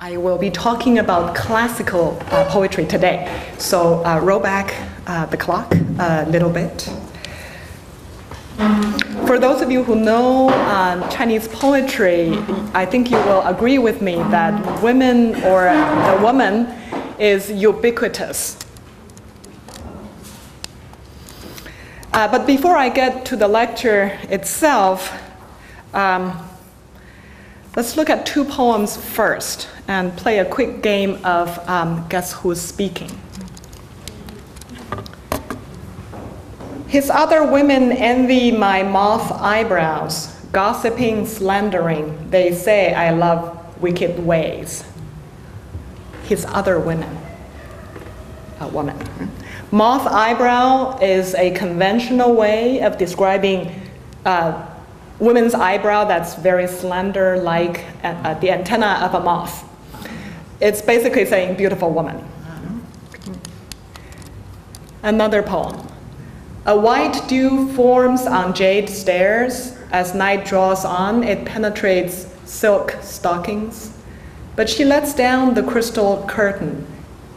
I will be talking about classical poetry today. So roll back the clock a little bit. For those of you who know Chinese poetry, I think you will agree with me that women or the woman is ubiquitous. But before I get to the lecture itself, let's look at two poems first and play a quick game of Guess Who's Speaking. His other women envy my moth eyebrows, gossiping, slandering. They say I love wicked ways. His other women, a woman. Moth eyebrow is a conventional way of describing women's eyebrow that's very slender, like the antenna of a moth. It's basically saying beautiful woman. Another poem. A white dew forms on jade stairs. As night draws on, it penetrates silk stockings. But she lets down the crystal curtain.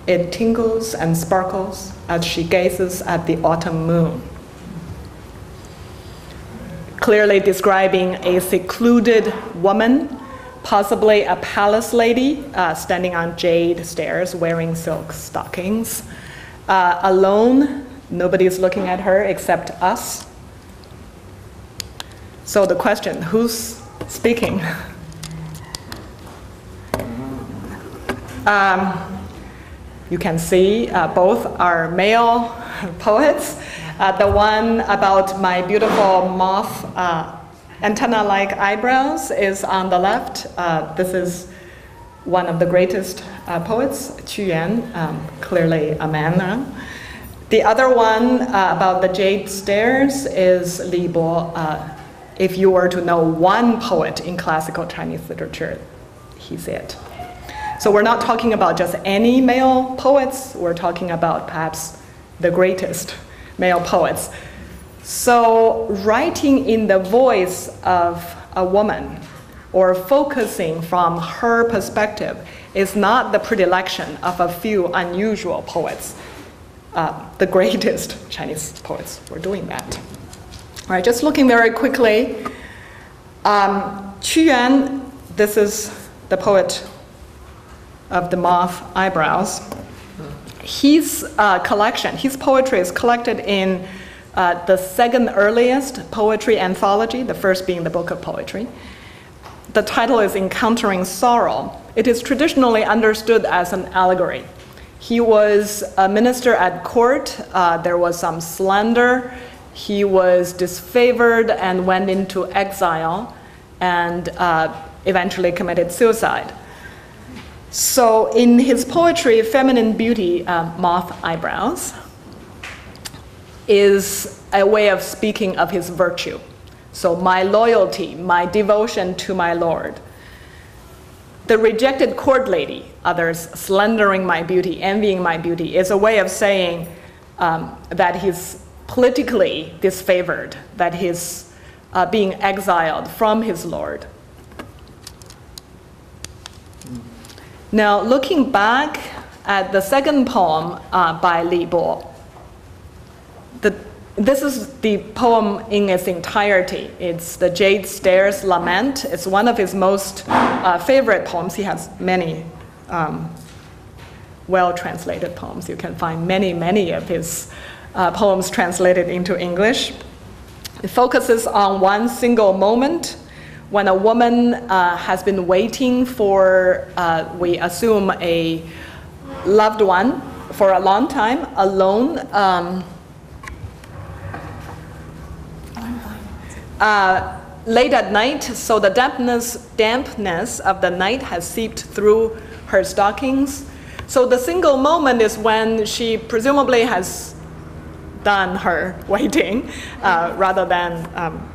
It tingles and sparkles as she gazes at the autumn moon. Clearly describing a secluded woman, possibly a palace lady, standing on jade stairs wearing silk stockings. Alone, nobody's looking at her except us. So the question, who's speaking? You can see both are male poets. The one about my beautiful moth antenna-like eyebrows is on the left. This is one of the greatest poets, Qu Yuan, clearly a man. The other one about the jade stairs is Li Bo. If you were to know one poet in classical Chinese literature, he's it. So we're not talking about just any male poets. We're talking about perhaps the greatest male poets. So writing in the voice of a woman or focusing from her perspective is not the predilection of a few unusual poets. The greatest Chinese poets were doing that. All right, just looking very quickly. Qu Yuan, this is the poet of the moth eyebrows. His collection, his poetry is collected in the second earliest poetry anthology, the first being the Book of Poetry. The title is Encountering Sorrow. It is traditionally understood as an allegory. He was a minister at court. There was some slander. He was disfavored and went into exile and eventually committed suicide. So in his poetry, Feminine Beauty, Moth Eyebrows, is a way of speaking of his virtue. So my loyalty, my devotion to my Lord. The rejected court lady, others slandering my beauty, envying my beauty, is a way of saying that he's politically disfavored, that he's being exiled from his Lord. Now, looking back at the second poem by Li Bo, this is the poem in its entirety. It's the Jade Stairs Lament. It's one of his most favorite poems. He has many well-translated poems. You can find many of his poems translated into English. It focuses on one single moment when a woman has been waiting for, we assume, a loved one for a long time, alone. Late at night, so the dampness of the night has seeped through her stockings. So the single moment is when she presumably has done her waiting, rather than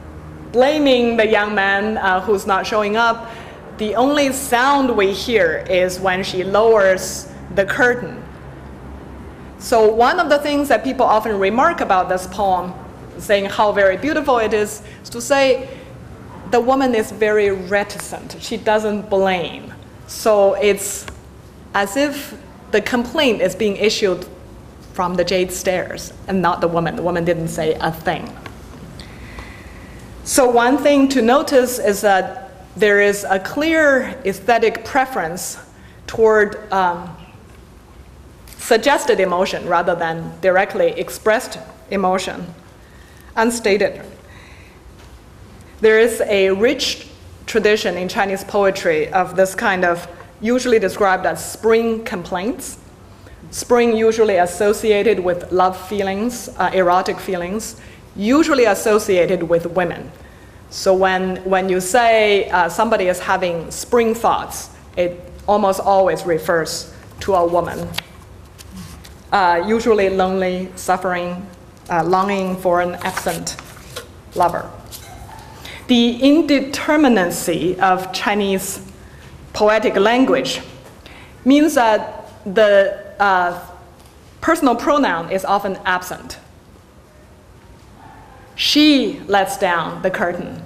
blaming the young man who's not showing up. The only sound we hear is when she lowers the curtain. So one of the things that people often remark about this poem, saying how very beautiful it is to say the woman is very reticent. She doesn't blame. So it's as if the complaint is being issued from the Jade stairs and not the woman. The woman didn't say a thing. So one thing to notice is that there is a clear aesthetic preference toward suggested emotion rather than directly expressed emotion, unstated. There is a rich tradition in Chinese poetry of this kind of, usually described as spring complaints. Spring usually associated with love feelings, erotic feelings, usually associated with women. So when you say somebody is having spring thoughts, it almost always refers to a woman. Usually lonely, suffering, longing for an absent lover. The indeterminacy of Chinese poetic language means that the personal pronoun is often absent. She lets down the curtain.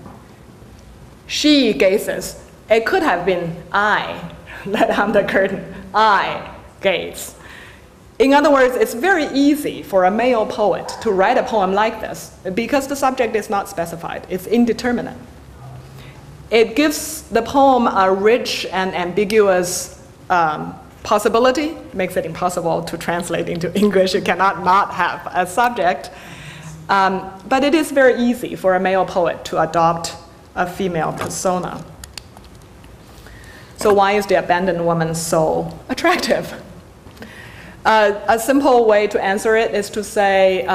She gazes. It could have been I let down the curtain. I gaze. In other words, it's very easy for a male poet to write a poem like this because the subject is not specified. It's indeterminate. It gives the poem a rich and ambiguous possibility, makes it impossible to translate into English. You cannot not have a subject. But it is very easy for a male poet to adopt a female persona. So why is the abandoned woman so attractive? A simple way to answer it is to say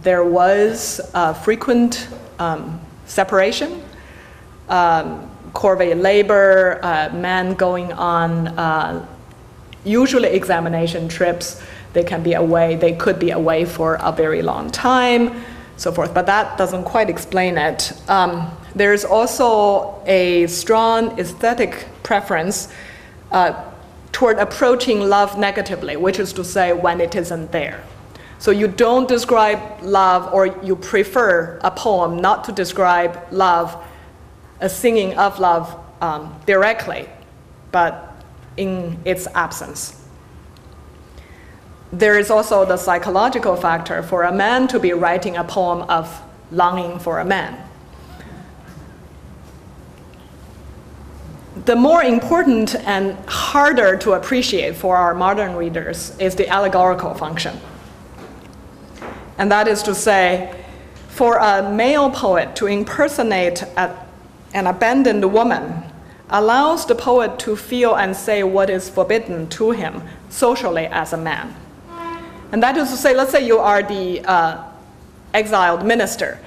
there was frequent separation, corvée labor, men going on usually examination trips. They can be away, they could be away for a very long time, so forth. But that doesn't quite explain it. There's also a strong aesthetic preference toward approaching love negatively, which is to say when it isn't there. So you don't describe love, or you prefer a poem not to describe love, a singing of love directly, but in its absence. There is also the psychological factor for a man to be writing a poem of longing for a man. The more important and harder to appreciate for our modern readers is the allegorical function. And that is to say, for a male poet to impersonate an abandoned woman allows the poet to feel and say what is forbidden to him socially as a man. And that is to say, let's say you are the exiled minister.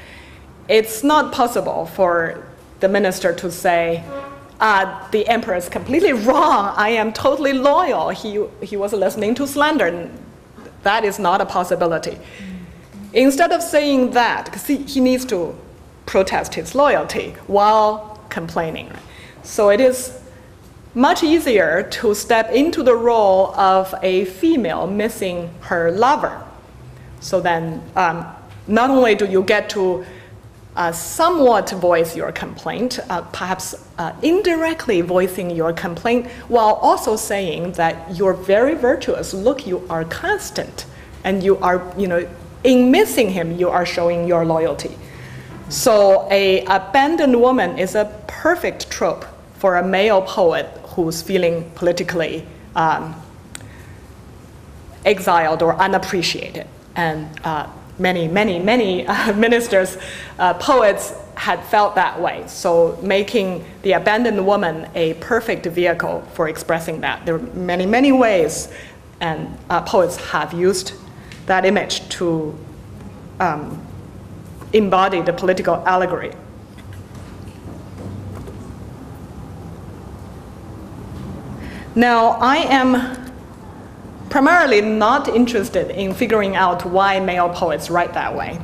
It's not possible for the minister to say, the emperor is completely wrong, I am totally loyal, he was listening to slander. That is not a possibility. Instead of saying that, because he needs to protest his loyalty while complaining. So it is much easier to step into the role of a female missing her lover. So then not only do you get to somewhat voice your complaint, perhaps indirectly voicing your complaint, while also saying that you're very virtuous. Look, you are constant, and you are, in missing him, you are showing your loyalty. So a abandoned woman is a perfect trope for a male poet who's feeling politically exiled or unappreciated. And many ministers, poets had felt that way. So making the abandoned woman a perfect vehicle for expressing that. There are many ways, and poets have used that image to embody the political allegory. Now, I am primarily not interested in figuring out why male poets write that way.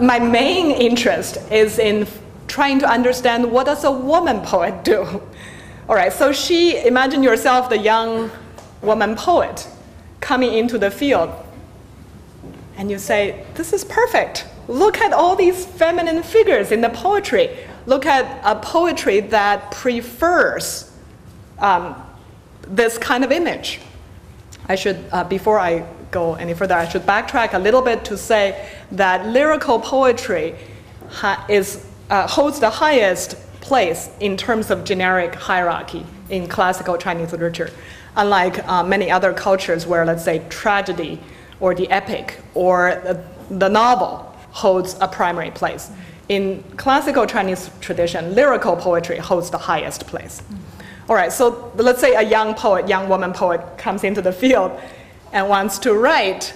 My main interest is in trying to understand, what does a woman poet do? All right, so imagine yourself the young woman poet coming into the field, and you say, this is perfect. Look at all these feminine figures in the poetry. look at a poetry that prefers this kind of image. I should, before I go any further, I should backtrack a little bit to say that lyrical poetry holds the highest place in terms of generic hierarchy in classical Chinese literature, unlike many other cultures where, let's say, tragedy or the epic or the novel holds a primary place. In classical Chinese tradition, lyrical poetry holds the highest place. All right, so let's say a young poet, young woman poet comes into the field and wants to write.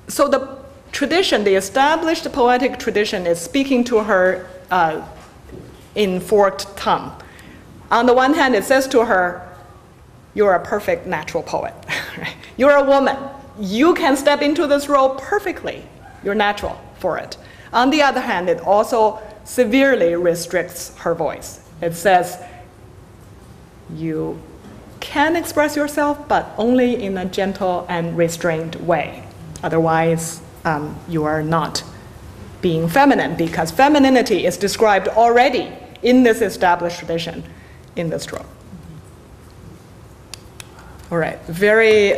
So the tradition, the established poetic tradition, is speaking to her in forked tongue. On the one hand, it says to her, you're a perfect natural poet. You're a woman. You can step into this role perfectly. You're natural for it. On the other hand, it also severely restricts her voice. It says, you can express yourself, but only in a gentle and restrained way. Otherwise, you are not being feminine, because femininity is described already in this established tradition in this trope. All right, very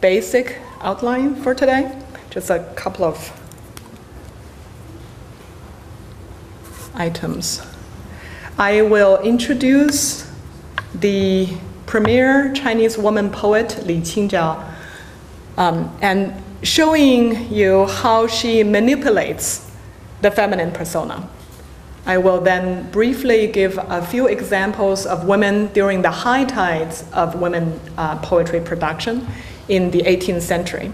basic outline for today. Just a couple of items. I will introduce the premier Chinese woman poet, Li Qingjiao, and showing you how she manipulates the feminine persona. I will then briefly give a few examples of women during the high tides of women poetry production in the 18th century.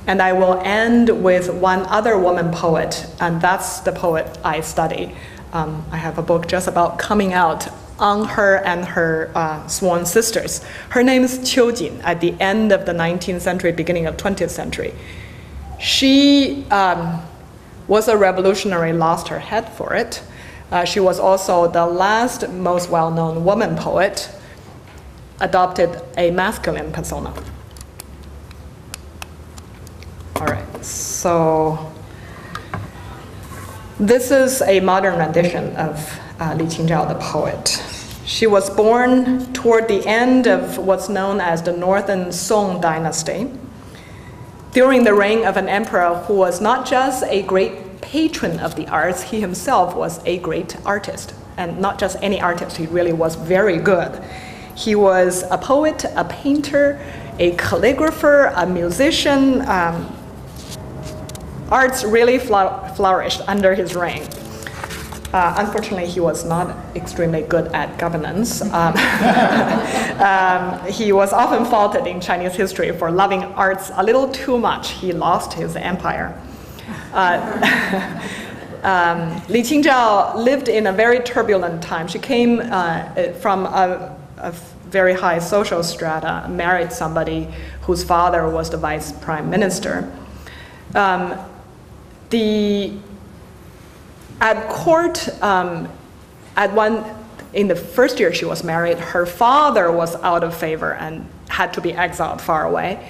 And I will end with one other woman poet, and that's the poet I study. I have a book just about coming out on her and her sworn sisters. Her name is Qiu Jin, at the end of the 19th century, beginning of 20th century. She was a revolutionary, lost her head for it. She was also the last most well-known woman poet, adopted a masculine persona. All right, so this is a modern rendition of Li Qingjiao, the poet. She was born toward the end of what's known as the Northern Song dynasty, during the reign of an emperor who was not just a great patron of the arts, he himself was a great artist. And not just any artist, he really was very good. He was a poet, a painter, a calligrapher, a musician. Arts really flourished under his reign. Unfortunately, he was not extremely good at governance. He was often faulted in Chinese history for loving arts a little too much. He lost his empire. Li Qingjiao lived in a very turbulent time. She came from a very high social strata, married somebody whose father was the vice prime minister. At court, in the first year she was married, her father was out of favor and had to be exiled far away.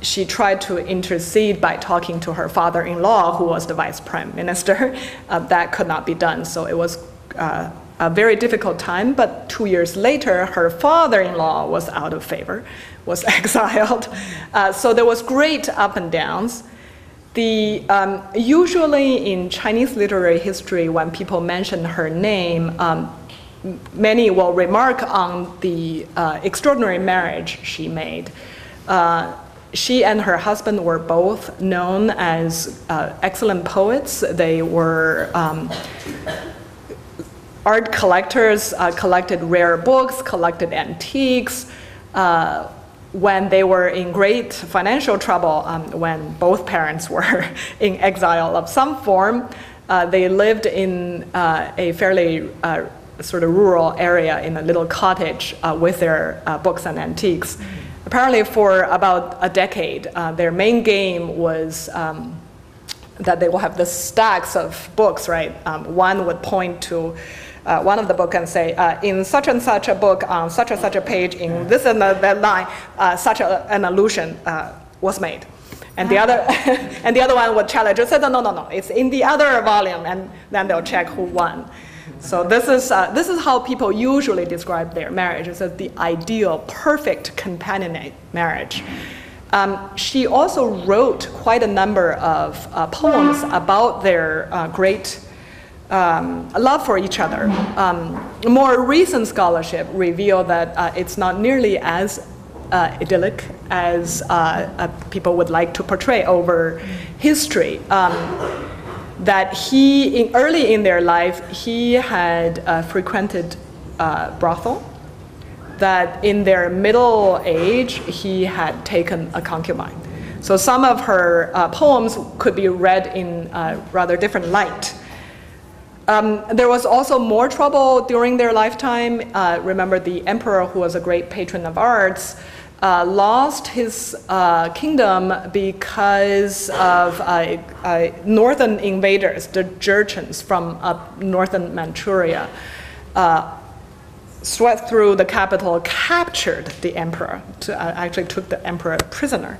She tried to intercede by talking to her father-in-law, who was the vice prime minister. That could not be done, so it was a very difficult time, but 2 years later, her father-in-law was out of favor, was exiled. So there was great up and downs. Usually in Chinese literary history, when people mention her name, many will remark on the extraordinary marriage she made. She and her husband were both known as excellent poets. They were art collectors, collected rare books, collected antiques. When they were in great financial trouble, when both parents were in exile of some form, they lived in a fairly sort of rural area in a little cottage with their books and antiques. Apparently for about a decade, their main game was that they will have the stacks of books, right? One would point to one of the book and say, in such and such a book, on such and such a page, in this and that line, such an allusion was made. And the other, and the other one would challenge. I said, no, it's in the other volume, and then they'll check who won. So this is how people usually describe their marriage. It's the ideal, perfect companionate marriage. She also wrote quite a number of poems about their great love for each other. More recent scholarship revealed that it's not nearly as idyllic as people would like to portray over history. That early in their life, he had frequented brothel. That in their middle age, he had taken a concubine. So some of her poems could be read in rather different light. There was also more trouble during their lifetime. Remember, the emperor, who was a great patron of arts, lost his kingdom because of northern invaders, the Jurchens from northern Manchuria, swept through the capital, captured the emperor, actually took the emperor prisoner.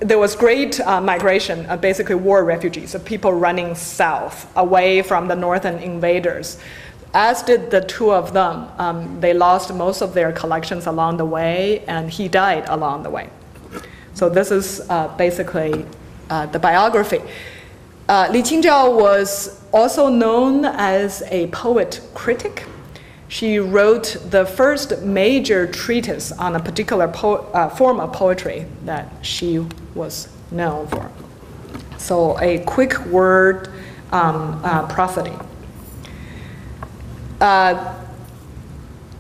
There was great migration, basically war refugees, of people running south, away from the northern invaders. As did the two of them. They lost most of their collections along the way, and he died along the way. So this is basically the biography. Li Qingzhao was also known as a poet critic. She wrote the first major treatise on a particular form of poetry that she was known for. So a quick word on prosody.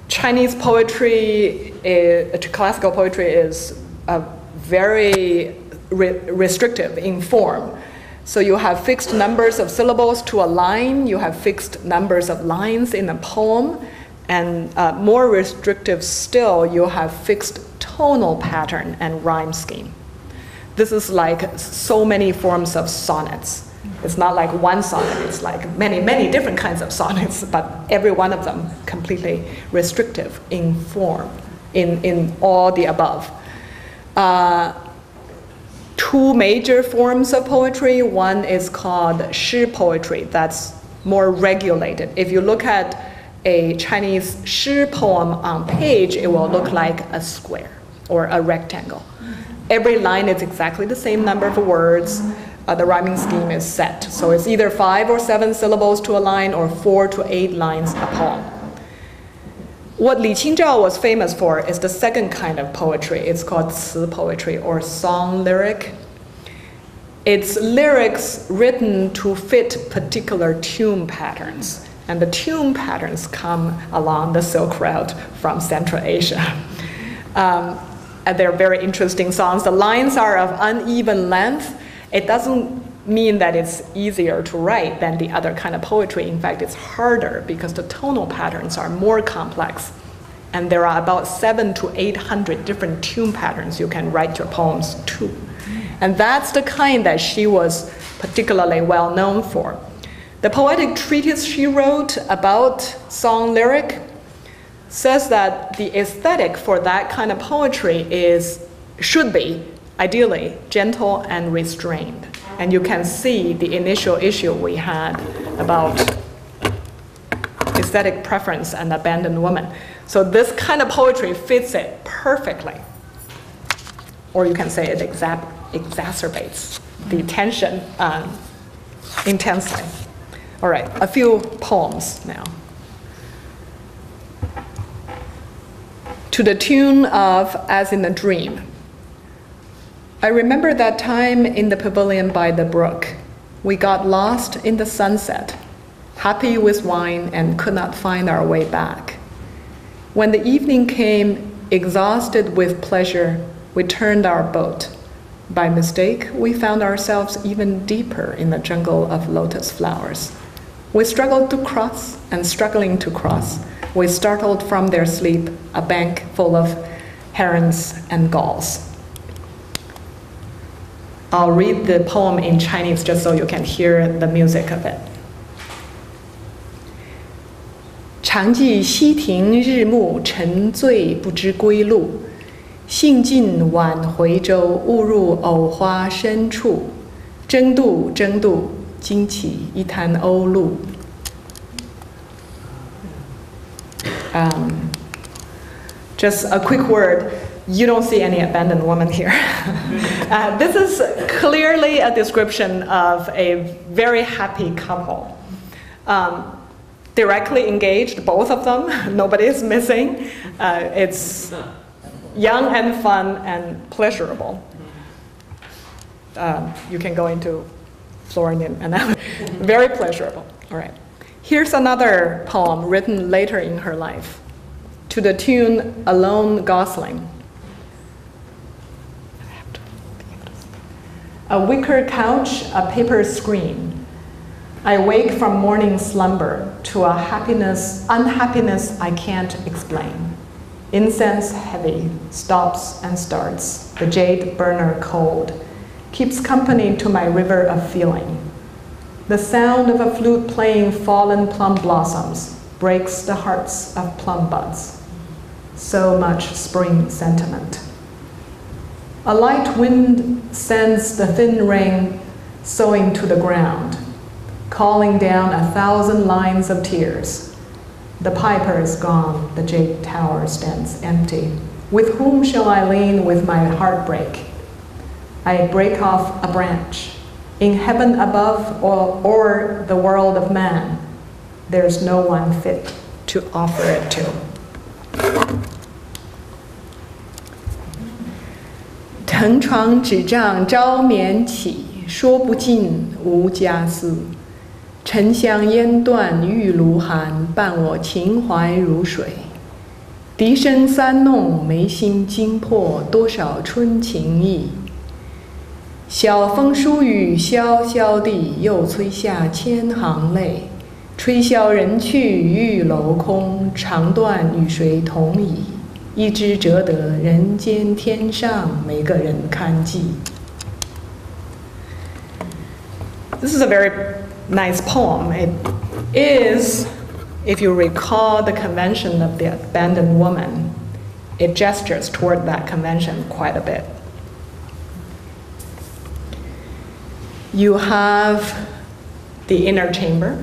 Chinese poetry, classical poetry, is very restrictive in form. So you have fixed numbers of syllables to a line, you have fixed numbers of lines in a poem, and more restrictive still, you have fixed tonal pattern and rhyme scheme. This is like so many forms of sonnets. It's not like one sonnet, it's like many, many different kinds of sonnets, but every one of them completely restrictive in form, in all the above. Two major forms of poetry. One is called shi poetry, that's more regulated. If you look at a Chinese shi poem on page, it will look like a square or a rectangle. Every line is exactly the same number of words. The rhyming scheme is set. So it's either 5 or 7 syllables to a line or 4 to 8 lines a poem. What Li Qingzhao was famous for is the second kind of poetry. It's called ci poetry or song lyric. It's lyrics written to fit particular tune patterns. And the tune patterns come along the Silk Route from Central Asia. And they're very interesting songs. The lines are of uneven length. It doesn't mean that it's easier to write than the other kind of poetry. In fact, it's harder because the tonal patterns are more complex. And there are about 700 to 800 different tune patterns you can write your poems to. And that's the kind that she was particularly well known for. The poetic treatise she wrote about song lyric says that the aesthetic for that kind of poetry should be ideally gentle and restrained. And you can see the initial issue we had about aesthetic preference and abandoned woman. So this kind of poetry fits it perfectly. Or you can say it exacerbates the tension intensely. All right, a few poems now. To the tune of As in a Dream. I remember that time in the pavilion by the brook. We got lost in the sunset, happy with wine and could not find our way back. When the evening came, exhausted with pleasure, we turned our boat. By mistake, we found ourselves even deeper in the jungle of lotus flowers. We struggled to cross, and struggling to cross, we startled from their sleep a bank full of herons and gulls. I'll read the poem in Chinese just so you can hear the music of it. 常记溪亭日暮，沉醉不知归路。兴尽晚回舟，误入藕花深处。争渡，争渡，惊起一滩鸥鹭。Just a quick word. You don't see any abandoned woman here. This is clearly a description of a very happy couple. Directly engaged, both of them. Nobody is missing. It's young and fun and pleasurable. You can go into Florian and very pleasurable. All right. Here's another poem written later in her life, to the tune "Alone Gosling." A wicker couch, a paper screen. I wake from morning slumber to a unhappiness I can't explain. Incense heavy, stops and starts, the jade burner cold, keeps company to my river of feeling. The sound of a flute playing fallen plum blossoms breaks the hearts of plum buds. So much spring sentiment. A light wind sends the thin rain sowing to the ground, calling down 1,000 lines of tears. The piper is gone, the jade tower stands empty. With whom shall I lean with my heartbreak? I break off a branch. In heaven above or the world of man, there's no one fit to offer it to. 藤床纸帐朝眠起，说不尽无家私。沉香烟断玉炉寒，伴我情怀如水。笛声三弄眉心惊破，多少春情意。晓风疏雨潇潇地，又催下千行泪。吹箫人去玉楼空，长断与谁同椅？一枝折得人间天上，每个人看记。This is a very nice poem. It is, if you recall the convention of the abandoned woman, it gestures toward that convention quite a bit. You have the inner chamber.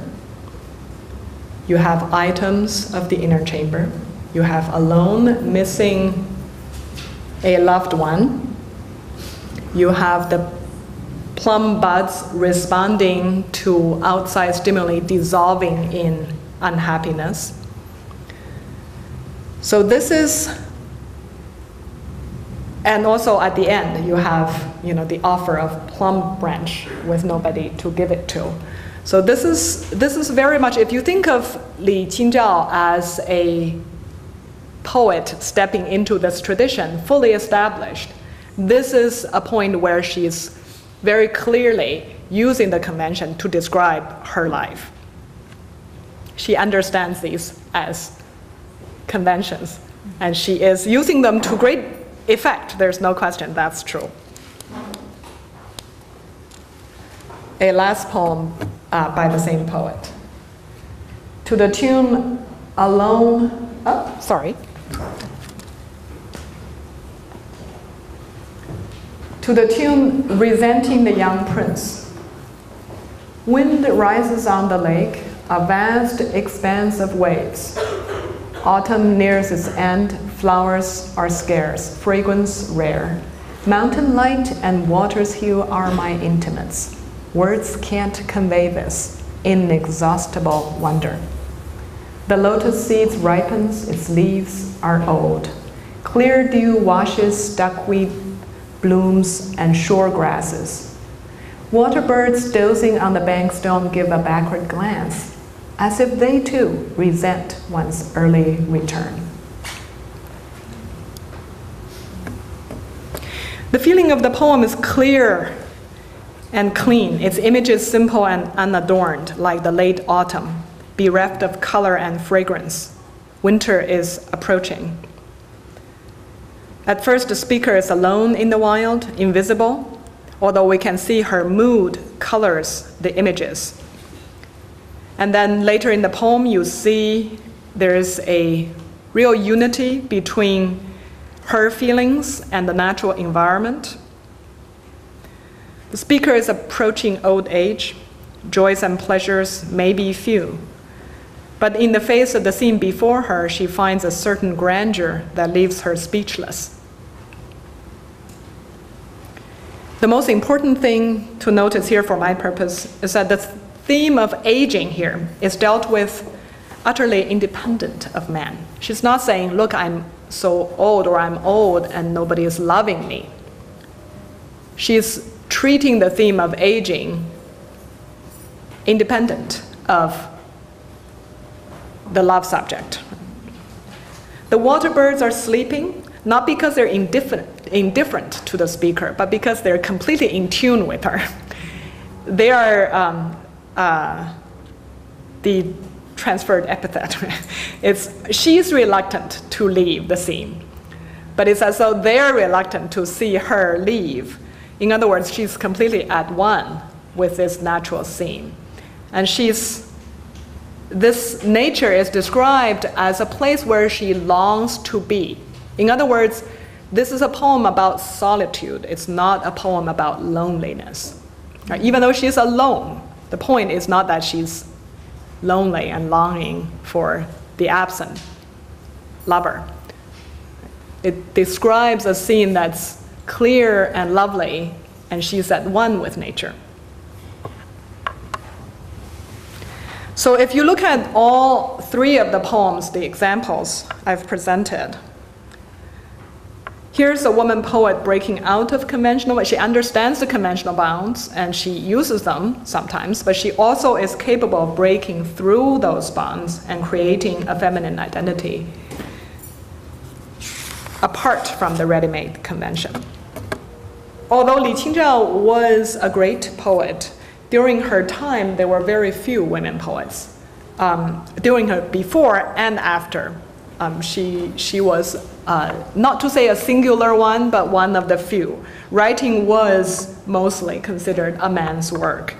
You have items of the inner chamber. You have alone, missing a loved one. You have the plum buds responding to outside stimuli, dissolving in unhappiness. So this is, and also at the end, you have, the offer of plum branch with nobody to give it to. So this is very much, if you think of Li Qingzhao as a poet stepping into this tradition, fully established, this is a point where she's very clearly using the convention to describe her life. She understands these as conventions, and she is using them to great effect. There's no question, that's true. A last poem by the same poet. To the tune Alone, To the tune Resenting the Young Prince. Wind rises on the lake, a vast expanse of waves. Autumn nears its end, flowers are scarce, fragrance rare. Mountain light and water's hue are my intimates. Words can't convey this inexhaustible wonder. The lotus seeds ripens, its leaves are old. Clear dew washes duckweed blooms and shore grasses. Water birds dozing on the banks don't give a backward glance, as if they too resent one's early return. The feeling of the poem is clear and clean. Its image is simple and unadorned, like the late autumn, bereft of color and fragrance. Winter is approaching. At first, the speaker is alone in the wild, invisible, although we can see her mood colors the images. And then later in the poem, you see there is a real unity between her feelings and the natural environment. The speaker is approaching old age. Joys and pleasures may be few. But in the face of the scene before her, she finds a certain grandeur that leaves her speechless. The most important thing to notice here for my purpose is that the theme of aging here is dealt with utterly independent of man. She's not saying, look, I'm so old, or I'm old and nobody is loving me. She's treating the theme of aging independent of the love subject. The water birds are sleeping, not because they're indifferent to the speaker, but because they're completely in tune with her. They are the transferred epithet. She's reluctant to leave the scene, but it's as though they're reluctant to see her leave. In other words, she's completely at one with this natural scene. And this nature is described as a place where she longs to be. In other words, this is a poem about solitude. It's not a poem about loneliness. Right? Even though she's alone, the point is not that she's lonely and longing for the absent lover. It describes a scene that's clear and lovely, and she's at one with nature. So if you look at all three of the poems, the examples I've presented, here's a woman poet breaking out of conventional. She understands the conventional bounds and she uses them sometimes, but she also is capable of breaking through those bonds and creating a feminine identity apart from the ready-made convention. Although Li Qingzhao was a great poet, during her time there were very few women poets. During her before and after, she was not to say a singular one, but one of the few. Writing was mostly considered a man's work,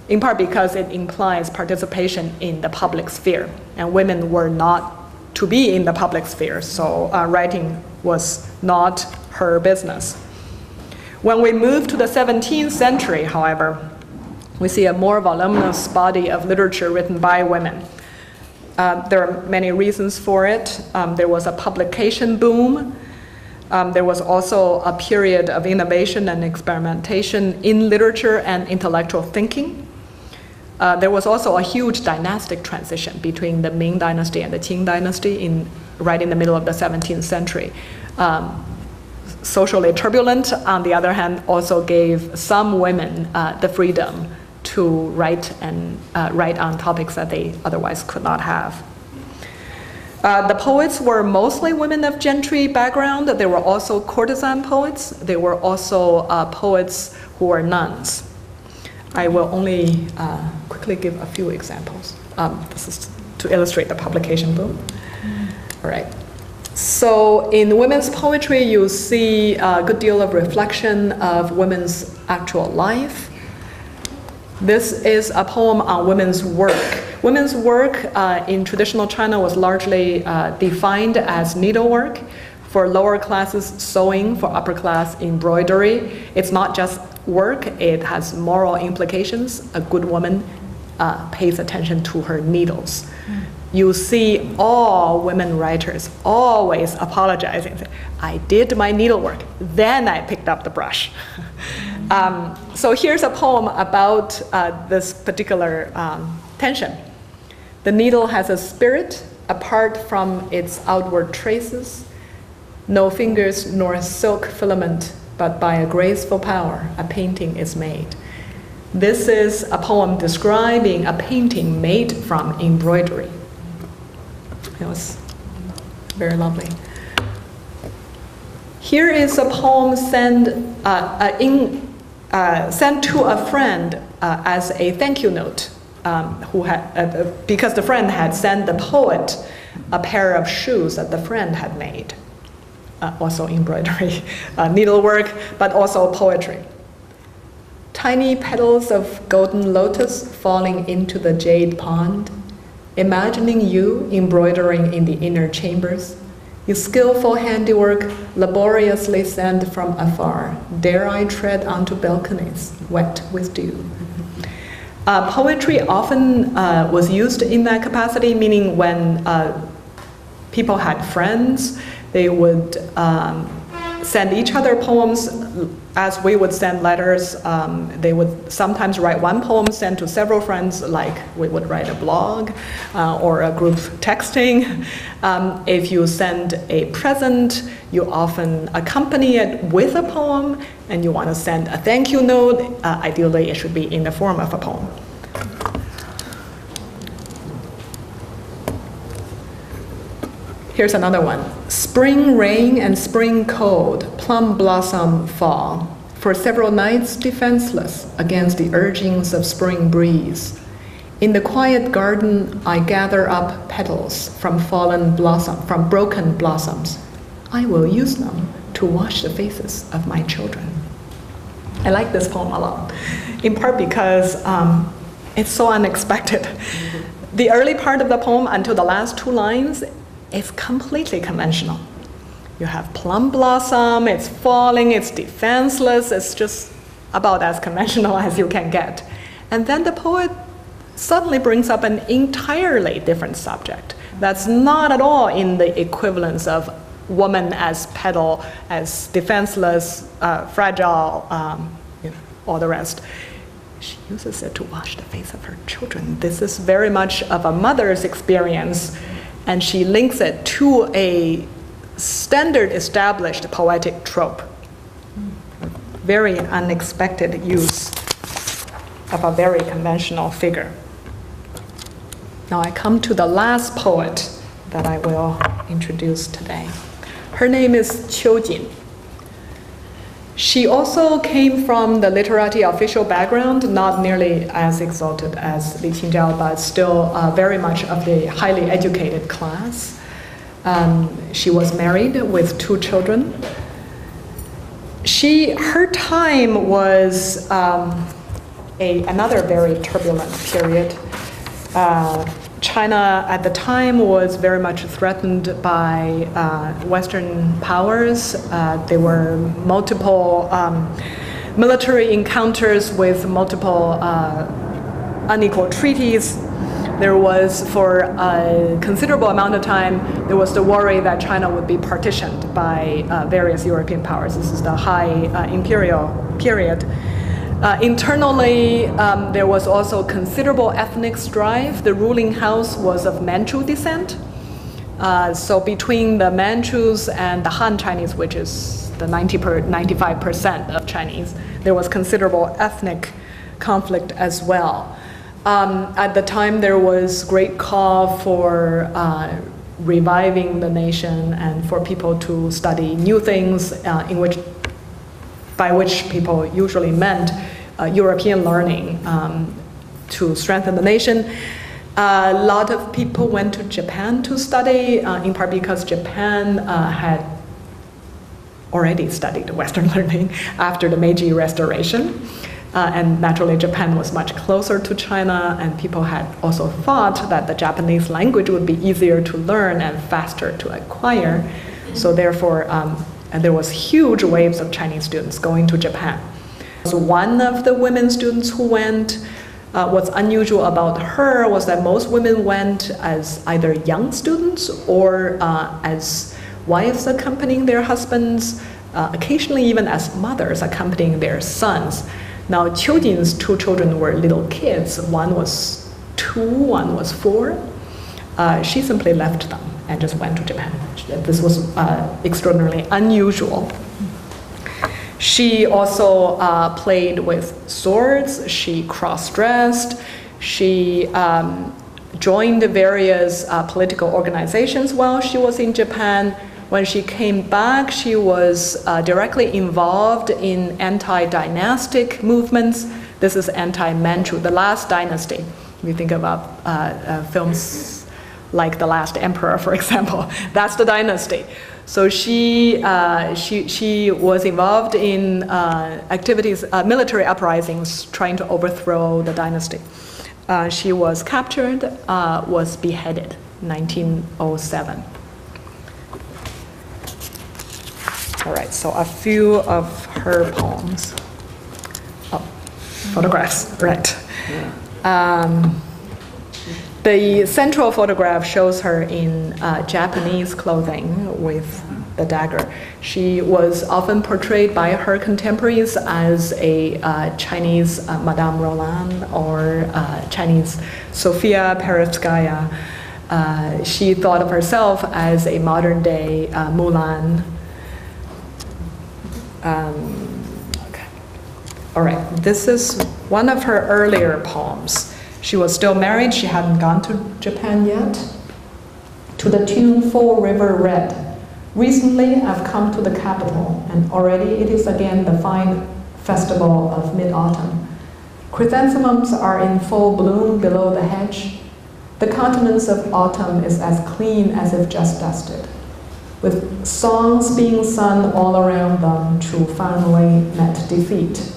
in part because it implies participation in the public sphere, and women were not to be in the public sphere, so writing was not her business. When we move to the 17th century, however, we see a more voluminous body of literature written by women. There are many reasons for it. There was a publication boom. There was also a period of innovation and experimentation in literature and intellectual thinking. There was also a huge dynastic transition between the Ming Dynasty and the Qing Dynasty right in the middle of the 17th century. Socially turbulent, on the other hand, also gave some women the freedom to write on topics that they otherwise could not have. The poets were mostly women of gentry background. There were also courtesan poets. There were also poets who were nuns. I will only quickly give a few examples. This is to illustrate the publication boom. All right. So in women's poetry, you see a good deal of reflection of women's actual life. This is a poem on women's work. Women's work in traditional China was largely defined as needlework. For lower classes, sewing. For upper class, embroidery. It's not just work, it has moral implications. A good woman pays attention to her needles. You see all women writers always apologizing. I did my needlework, then I picked up the brush. So here's a poem about this particular tension. The needle has a spirit apart from its outward traces, no fingers nor silk filament, but by a graceful power a painting is made. This is a poem describing a painting made from embroidery. It was very lovely. Here is a poem sent to a friend as a thank you note, because the friend had sent the poet a pair of shoes that the friend had made. Also embroidery, needlework, but also poetry. Tiny petals of golden lotus falling into the jade pond. imagining you embroidering in the inner chambers. Your skillful handiwork laboriously sent from afar. Dare I tread onto balconies, wet with dew. Poetry often was used in that capacity, meaning when people had friends, they would send each other poems as we would send letters. They would sometimes write one poem, send to several friends, like we would write a blog or a group texting. If you send a present, you often accompany it with a poem, and you want to send a thank you note. Ideally, it should be in the form of a poem. Here's another one. Spring rain and spring cold, plum blossom fall. For several nights defenseless against the urgings of spring breeze. In the quiet garden, I gather up petals from from broken blossoms. I will use them to wash the faces of my children. I like this poem a lot, in part because it's so unexpected. The early part of the poem, until the last two lines, is completely conventional. You have plum blossom, it's falling, it's defenseless, it's just about as conventional as you can get. And then the poet suddenly brings up an entirely different subject that's not at all in the equivalence of woman as petal, as defenseless, fragile, all the rest. She uses it to wash the face of her children. This is very much of a mother's experience, and she links it to a standard established poetic trope. Very unexpected use of a very conventional figure. Now I come to the last poet that I will introduce today. Her name is Jade. She also came from the literati official background, not nearly as exalted as Li Qingzhao, but still very much of the highly educated class. She was married with 2 children. Her time was another very turbulent period. China at the time was very much threatened by Western powers. There were multiple military encounters with multiple unequal treaties. There was, for a considerable amount of time, there was the worry that China would be partitioned by various European powers. This is the high imperial period. Internally, there was also considerable ethnic strife. The ruling house was of Manchu descent. So between the Manchus and the Han Chinese, which is the 95% of Chinese, there was considerable ethnic conflict as well. At the time, there was great call for reviving the nation and for people to study new things, by which people usually meant European learning to strengthen the nation. A lot of people went to Japan to study, in part because Japan had already studied Western learning after the Meiji Restoration. And naturally, Japan was much closer to China, and people had also thought that the Japanese language would be easier to learn and faster to acquire. So therefore, and there was huge waves of Chinese students going to Japan. So one of the women students who went, what's unusual about her was that most women went as either young students or as wives accompanying their husbands, occasionally even as mothers accompanying their sons. Now, Qiujin's 2 children were little kids. One was 2, one was 4. She simply left them and just went to Japan. This was extraordinarily unusual. She also played with swords. She cross-dressed. She joined various political organizations while she was in Japan. When she came back, she was directly involved in anti-dynastic movements. This is anti-Manchu, the last dynasty. If you think about films like The Last Emperor, for example, that's the dynasty. So she was involved in activities, military uprisings, trying to overthrow the dynasty. she was captured, was beheaded in 1907. All right, so a few of her poems. Oh, photographs, right. The central photograph shows her in Japanese clothing with the dagger. She was often portrayed by her contemporaries as a Chinese Madame Roland or Chinese Sofia Perovskaya. She thought of herself as a modern-day Mulan. Okay. All right, this is one of her earlier poems. She was still married, she hadn't gone to Japan yet. To the tune Full River Red. Recently, I've come to the capital, and already it is again the fine festival of mid-autumn. Chrysanthemums are in full bloom below the hedge. The countenance of autumn is as clean as if just dusted, with songs being sung all around them, Chu finally met defeat.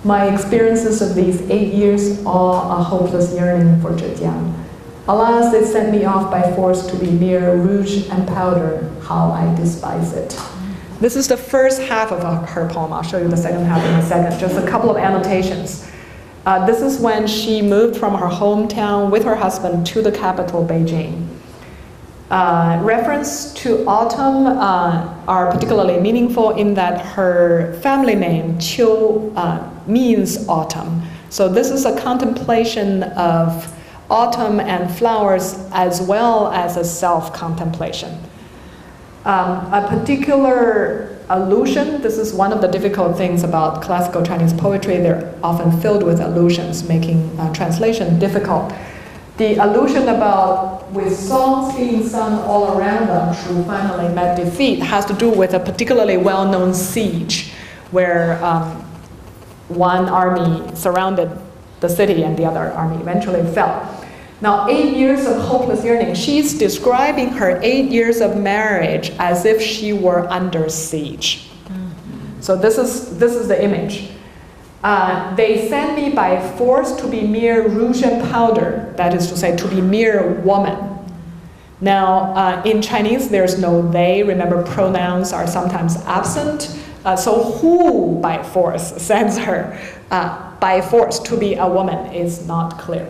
My experiences of these 8 years are a hopeless yearning for Zhejiang. Alas, it sent me off by force to be mere rouge and powder. How I despise it. This is the first half of her poem. I'll show you the second half in a second. Just a couple of annotations. This is when she moved from her hometown with her husband to the capital, Beijing. Reference to autumn are particularly meaningful in that her family name, Qiu, means autumn. So this is a contemplation of autumn and flowers as well as a self-contemplation. A particular allusion, this is one of the difficult things about classical Chinese poetry, they're often filled with allusions, making translation difficult. The allusion about with songs being sung all around them, Shu finally met defeat, has to do with a particularly well-known siege where one army surrounded the city and the other army eventually fell. Now, 8 years of hopeless yearning, she's describing her 8 years of marriage as if she were under siege. So this is the image. They send me by force to be mere rouge and powder, that is to say, to be mere woman. Now, in Chinese, there's no they. Remember, pronouns are sometimes absent. So who by force sends her by force to be a woman is not clear.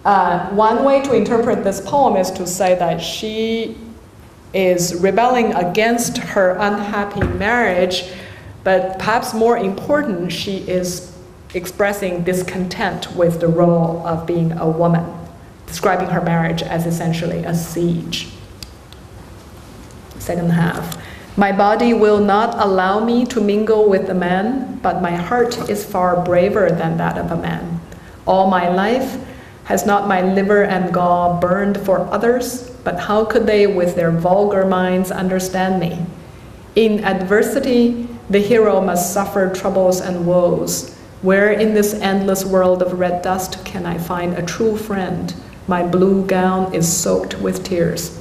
One way to interpret this poem is to say that she is rebelling against her unhappy marriage, but perhaps more important, she is expressing discontent with the role of being a woman, describing her marriage as essentially a siege. Second half. My body will not allow me to mingle with a man, but my heart is far braver than that of a man. All my life, has not my liver and gall burned for others? But how could they with their vulgar minds understand me? In adversity, the hero must suffer troubles and woes. Where in this endless world of red dust can I find a true friend? My blue gown is soaked with tears.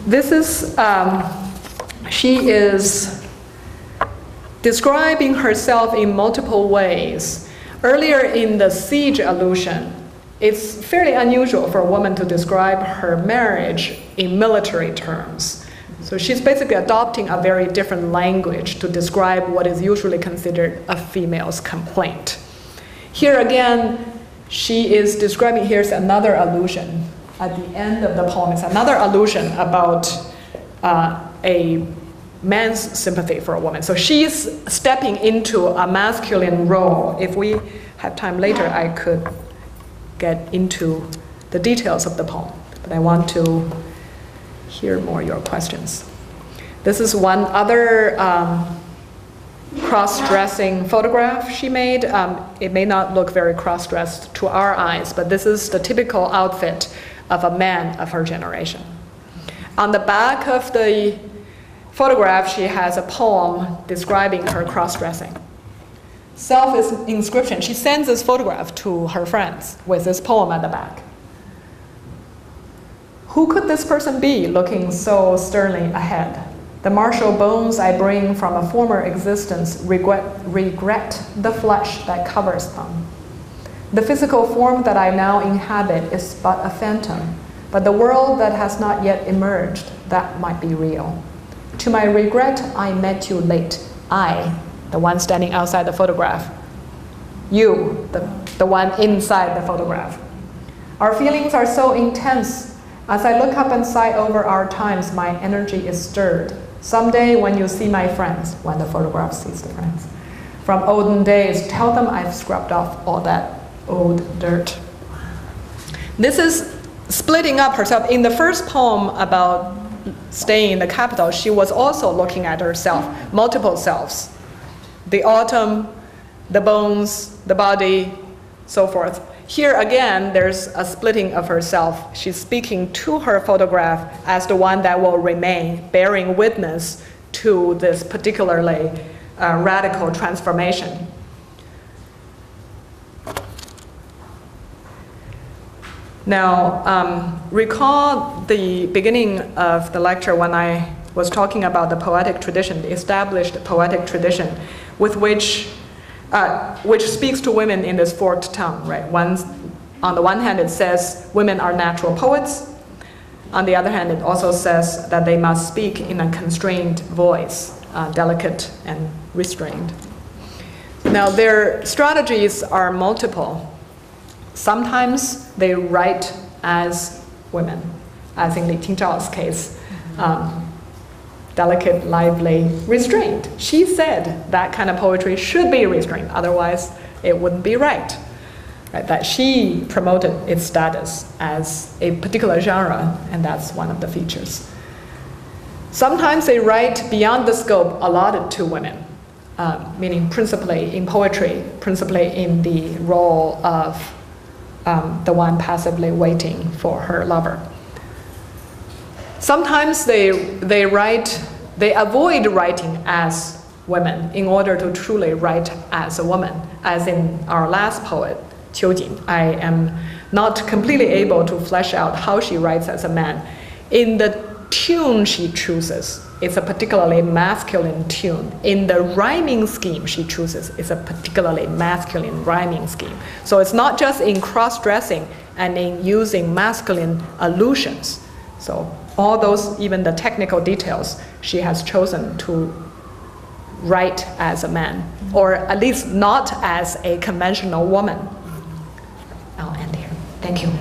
This is, she is describing herself in multiple ways. Earlier in the siege allusion, it's fairly unusual for a woman to describe her marriage in military terms. So she's basically adopting a very different language to describe what is usually considered a female's complaint. Here again, she is describing, here's another allusion. At the end of the poem, it's another allusion about a man's sympathy for a woman. So she's stepping into a masculine role. If we have time later, I could get into the details of the poem, but I want to hear more your questions. This is one other cross-dressing photograph she made. It may not look very cross-dressed to our eyes, but this is the typical outfit of a man of her generation. On the back of the photograph, she has a poem describing her cross-dressing. Self-inscription. She sends this photograph to her friends with this poem at the back. Who could this person be looking so sternly ahead? The martial bones I bring from a former existence regret the flesh that covers them. The physical form that I now inhabit is but a phantom, but the world that has not yet emerged, that might be real. To my regret, I met you late. I, the one standing outside the photograph. You, the one inside the photograph. Our feelings are so intense. As I look up and sigh over our times, my energy is stirred. Someday when you see my friends, when the photograph sees the friends, from olden days, tell them I've scrubbed off all that old dirt. This is splitting up herself. In the first poem about staying in the capital, she was also looking at herself, multiple selves. The autumn, the bones, the body, so forth. Here again, there's a splitting of herself. She's speaking to her photograph as the one that will remain, bearing witness to this particularly radical transformation. Now, recall the beginning of the lecture when I was talking about the poetic tradition, the established poetic tradition, with which speaks to women in this forked tongue, right? On the one hand, it says women are natural poets. On the other hand, it also says that they must speak in a constrained voice, delicate and restrained. Now, their strategies are multiple. Sometimes they write as women, as in Li Tingzhao's case. Delicate, lively, restrained. She said that kind of poetry should be restrained, otherwise it wouldn't be right. That she promoted its status as a particular genre, and that's one of the features. Sometimes they write beyond the scope allotted to women, meaning principally in poetry, principally in the role of the one passively waiting for her lover. Sometimes they avoid writing as women in order to truly write as a woman. As in our last poet, Qiu Jing, I am not completely able to flesh out how she writes as a man. In the tune she chooses, it's a particularly masculine tune. In the rhyming scheme she chooses, it's a particularly masculine rhyming scheme. So it's not just in cross-dressing and in using masculine allusions. So all those, even the technical details, she has chosen to write as a man, or at least not as a conventional woman. I'll end here. Thank you.